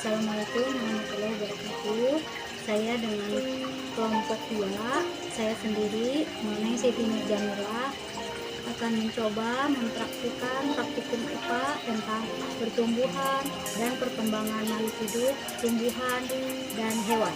Assalamualaikum warahmatullahi wabarakatuh. Saya dengan kelompok 2, saya sendiri, Neng Siti Nurjamilah, akan mencoba mempraktikkan praktikum IPA tentang pertumbuhan dan perkembangan makhluk hidup, tumbuhan, dan hewan.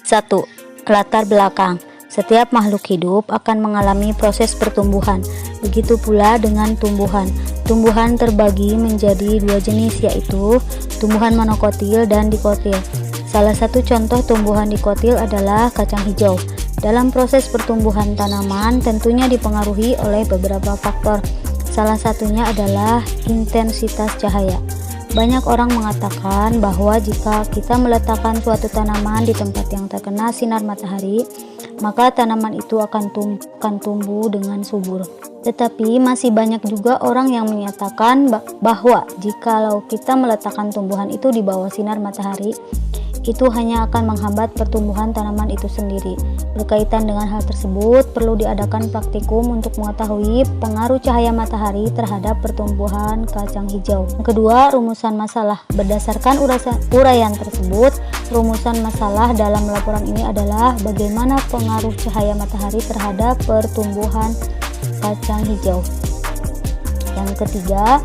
1. Latar belakang. Setiap makhluk hidup akan mengalami proses pertumbuhan. Begitu pula dengan tumbuhan. Tumbuhan terbagi menjadi 2 jenis, yaitu tumbuhan monokotil dan dikotil. Salah satu contoh tumbuhan dikotil adalah kacang hijau. Dalam proses pertumbuhan tanaman tentunya dipengaruhi oleh beberapa faktor. Salah satunya adalah intensitas cahaya. Banyak orang mengatakan bahwa jika kita meletakkan suatu tanaman di tempat yang terkena sinar matahari, maka tanaman itu akan tumbuh dengan subur. Tetapi masih banyak juga orang yang menyatakan bahwa jikalau kita meletakkan tumbuhan itu di bawah sinar matahari, itu hanya akan menghambat pertumbuhan tanaman itu sendiri. Berkaitan dengan hal tersebut, perlu diadakan praktikum untuk mengetahui pengaruh cahaya matahari terhadap pertumbuhan kacang hijau. Yang kedua, rumusan masalah. Berdasarkan uraian tersebut, rumusan masalah dalam laporan ini adalah bagaimana pengaruh cahaya matahari terhadap pertumbuhan kacang hijau. Yang ketiga,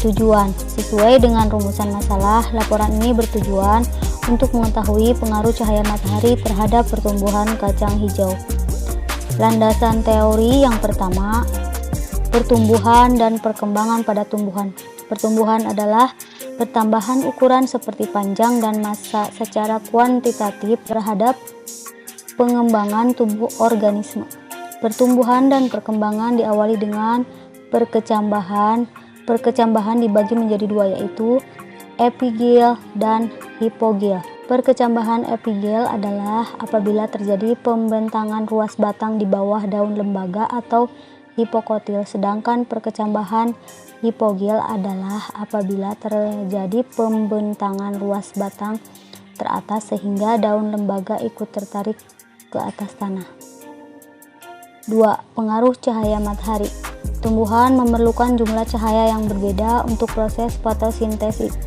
tujuan. Sesuai dengan rumusan masalah, laporan ini bertujuan untuk mengetahui pengaruh cahaya matahari terhadap pertumbuhan kacang hijau. Landasan teori yang pertama, pertumbuhan dan perkembangan pada tumbuhan. Pertumbuhan adalah pertambahan ukuran seperti panjang dan massa secara kuantitatif terhadap pengembangan tubuh organisme. Pertumbuhan dan perkembangan diawali dengan perkecambahan. Perkecambahan dibagi menjadi 2, yaitu epigel dan hipogel. Perkecambahan epigel adalah apabila terjadi pembentangan ruas batang di bawah daun lembaga atau hipokotil, sedangkan perkecambahan hipogel adalah apabila terjadi pembentangan ruas batang teratas sehingga daun lembaga ikut tertarik ke atas tanah. 2. Pengaruh cahaya matahari. Tumbuhan memerlukan jumlah cahaya yang berbeda untuk proses fotosintesis.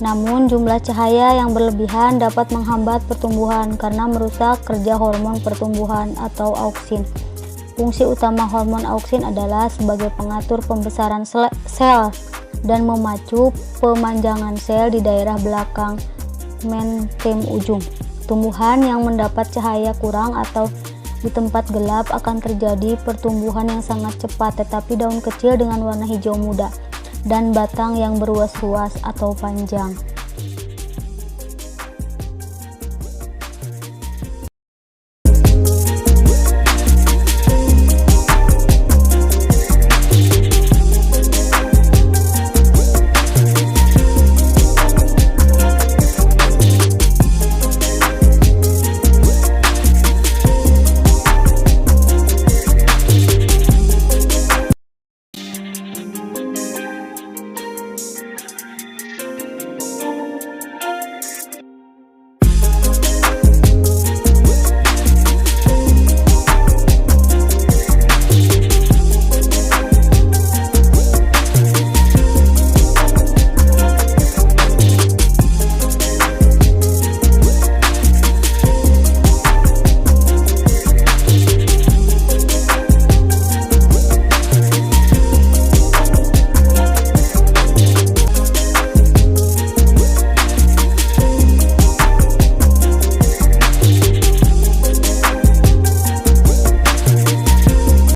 Namun jumlah cahaya yang berlebihan dapat menghambat pertumbuhan karena merusak kerja hormon pertumbuhan atau auksin. Fungsi utama hormon auksin adalah sebagai pengatur pembesaran sel dan memacu pemanjangan sel di daerah belakang mentem ujung. Tumbuhan yang mendapat cahaya kurang atau di tempat gelap akan terjadi pertumbuhan yang sangat cepat, tetapi daun kecil dengan warna hijau muda dan batang yang berruas-ruas atau panjang.